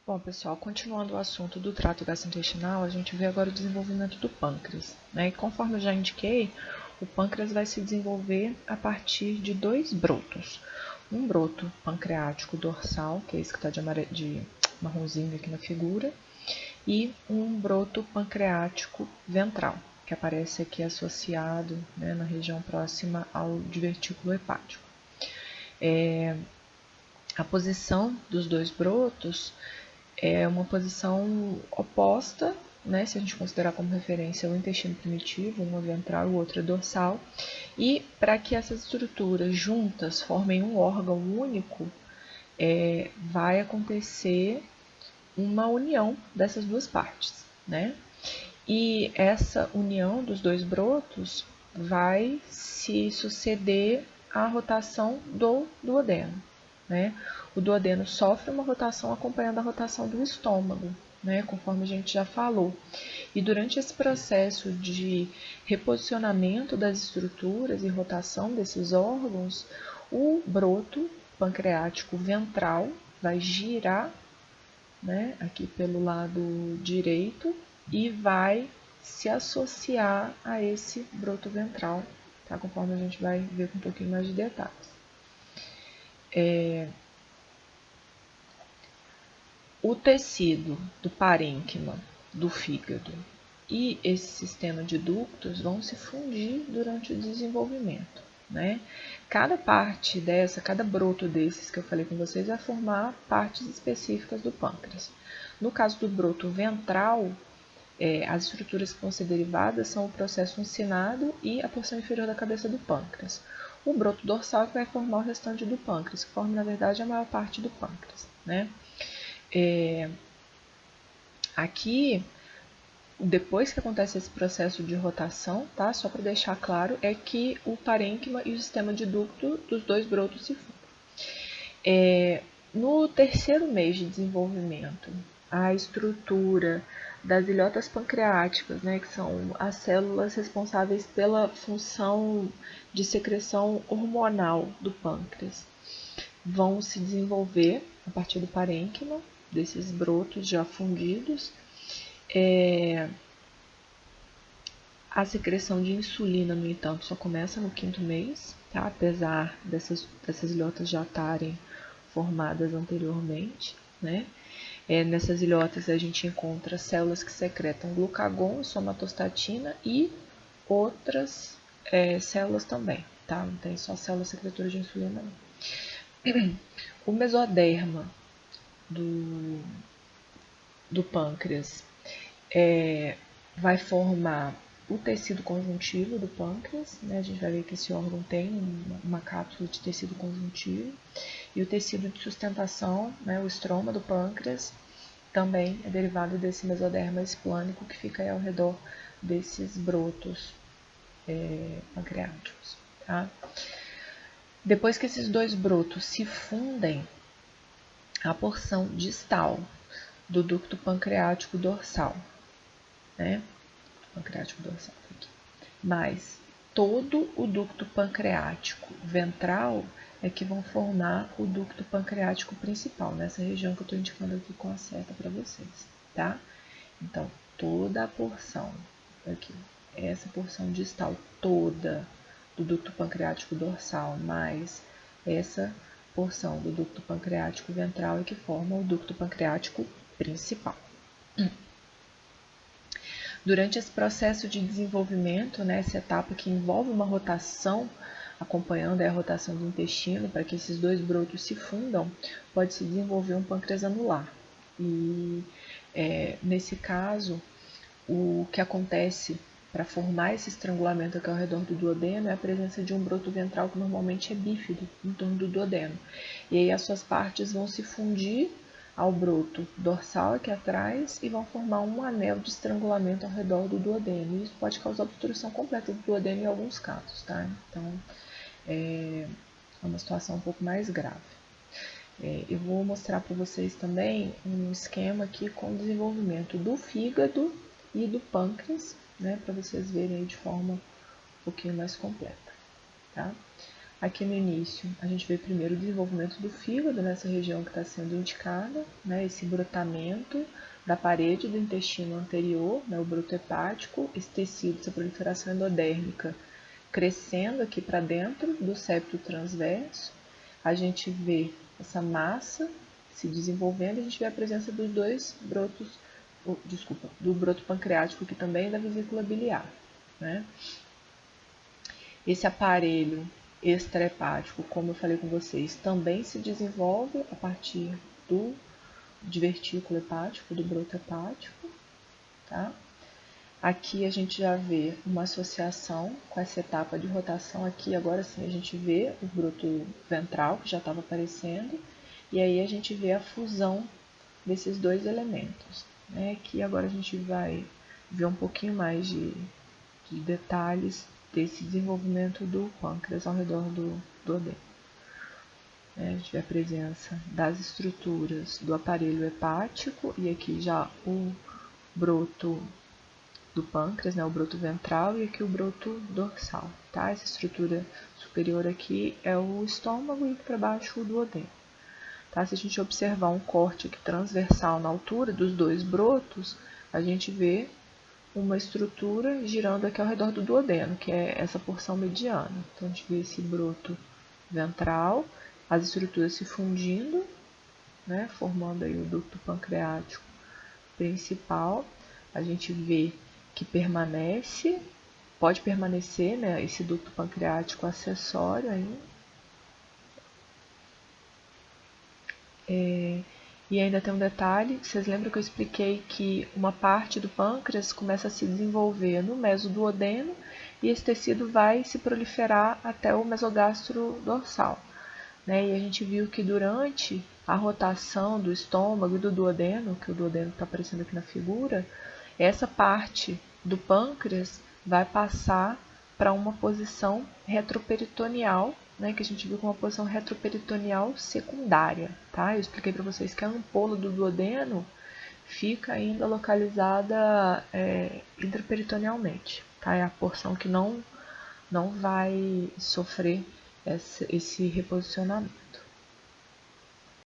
Bom, pessoal, continuando o assunto do trato gastrointestinal, a gente vê agora o desenvolvimento do pâncreas, né? E conforme eu já indiquei, o pâncreas vai se desenvolver a partir de dois brotos. Um broto pancreático dorsal, que é esse que está de marronzinho aqui na figura, e um broto pancreático ventral, que aparece aqui associado, né, na região próxima ao divertículo hepático. A posição dos dois brotos é uma posição oposta, né, se a gente considerar como referência o intestino primitivo, uma ventral e o outro dorsal, e para que essas estruturas juntas formem um órgão único, vai acontecer uma união dessas duas partes, né? E essa união dos dois brotos vai se suceder à rotação do duodeno, né? O duodeno sofre uma rotação acompanhando a rotação do estômago, né? Conforme a gente já falou. E durante esse processo de reposicionamento das estruturas e rotação desses órgãos, o broto pancreático ventral vai girar, né, aqui pelo lado direito e vai se associar a esse broto ventral, tá? Conforme a gente vai ver com um pouquinho mais de detalhes. O tecido do parênquima, do fígado e esse sistema de ductos vão se fundir durante o desenvolvimento, né? Cada parte dessa, cada broto desses que eu falei com vocês vai formar partes específicas do pâncreas. No caso do broto ventral, as estruturas que vão ser derivadas são o processo uncinado e a porção inferior da cabeça do pâncreas. O broto dorsal que vai formar o restante do pâncreas, que forma, na verdade, a maior parte do pâncreas, né? Aqui, depois que acontece esse processo de rotação, tá? Só para deixar claro, é que o parênquima e o sistema de ducto dos dois brotos se fundem. No terceiro mês de desenvolvimento, a estrutura das ilhotas pancreáticas, né, que são as células responsáveis pela função de secreção hormonal do pâncreas, vão se desenvolver a partir do parênquima, desses brotos já fundidos. A secreção de insulina, no entanto, só começa no quinto mês, tá? Apesar dessas ilhotas já estarem formadas anteriormente, né? Nessas ilhotas a gente encontra células que secretam glucagon, somatostatina e outras células também, tá? Não tem só células secretoras de insulina, não. O mesoderma do pâncreas vai formar o tecido conjuntivo do pâncreas, né? A gente vai ver que esse órgão tem uma cápsula de tecido conjuntivo, e o tecido de sustentação, né, o estroma do pâncreas, também é derivado desse mesoderma esplânico que fica aí ao redor desses brotos pancreáticos, tá? Depois que esses dois brotos se fundem, a porção distal do ducto pancreático dorsal, né? Pancreático dorsal aqui. Mas todo o ducto pancreático ventral é que vão formar o ducto pancreático principal, nessa região que eu estou indicando aqui com a seta para vocês, tá? Então, toda a porção aqui, essa porção distal toda do ducto pancreático dorsal, mais essa porção do ducto pancreático ventral é que forma o ducto pancreático principal. Durante esse processo de desenvolvimento, né, essa etapa que envolve uma rotação, acompanhando a rotação do intestino para que esses dois brotos se fundam, pode se desenvolver um pâncreas anular. E nesse caso, o que acontece para formar esse estrangulamento aqui ao redor do duodeno é a presença de um broto ventral que normalmente é bífido em torno do duodeno. E aí as suas partes vão se fundir ao broto dorsal aqui atrás e vão formar um anel de estrangulamento ao redor do duodeno. Isso pode causar obstrução completa do duodeno em alguns casos, tá? Então, é uma situação um pouco mais grave. Eu vou mostrar para vocês também um esquema aqui com o desenvolvimento do fígado e do pâncreas, né? Para vocês verem aí de forma um pouquinho mais completa, tá? Aqui no início, a gente vê primeiro o desenvolvimento do fígado nessa região que está sendo indicada, né, esse brotamento da parede do intestino anterior, né, o broto hepático, esse tecido, essa proliferação endodérmica crescendo aqui para dentro do septo transverso. A gente vê essa massa se desenvolvendo, a gente vê a presença dos dois brotos, do broto pancreático aqui também e da vesícula biliar, né? Esse aparelho extrahepático, como eu falei com vocês, também se desenvolve a partir do divertículo hepático, do broto hepático, tá? Aqui a gente já vê uma associação com essa etapa de rotação aqui, agora sim a gente vê o broto ventral, que já estava aparecendo, e aí a gente vê a fusão desses dois elementos, né? Aqui agora a gente vai ver um pouquinho mais de detalhes desse desenvolvimento do pâncreas ao redor do duodeno. A gente vê a presença das estruturas do aparelho hepático e aqui já o broto do pâncreas, né, o broto ventral e aqui o broto dorsal. Tá? Essa estrutura superior aqui é o estômago e para baixo o duodeno. Tá? Se a gente observar um corte aqui transversal na altura dos dois brotos, a gente vê uma estrutura girando aqui ao redor do duodeno, que é essa porção mediana. Então, a gente vê esse broto ventral, as estruturas se fundindo, né, formando aí o ducto pancreático principal. A gente vê que pode permanecer, né, esse ducto pancreático acessório ainda. E ainda tem um detalhe, vocês lembram que eu expliquei que uma parte do pâncreas começa a se desenvolver no mesoduodeno e esse tecido vai se proliferar até o mesogastro dorsal, né? E a gente viu que durante a rotação do estômago e do duodeno, que o duodeno está aparecendo aqui na figura, essa parte do pâncreas vai passar para uma posição retroperitoneal, né, que a gente viu como uma posição retroperitoneal secundária, tá? Eu expliquei para vocês que a ampola do duodeno fica ainda localizada intraperitonealmente, tá? É a porção que não vai sofrer esse reposicionamento.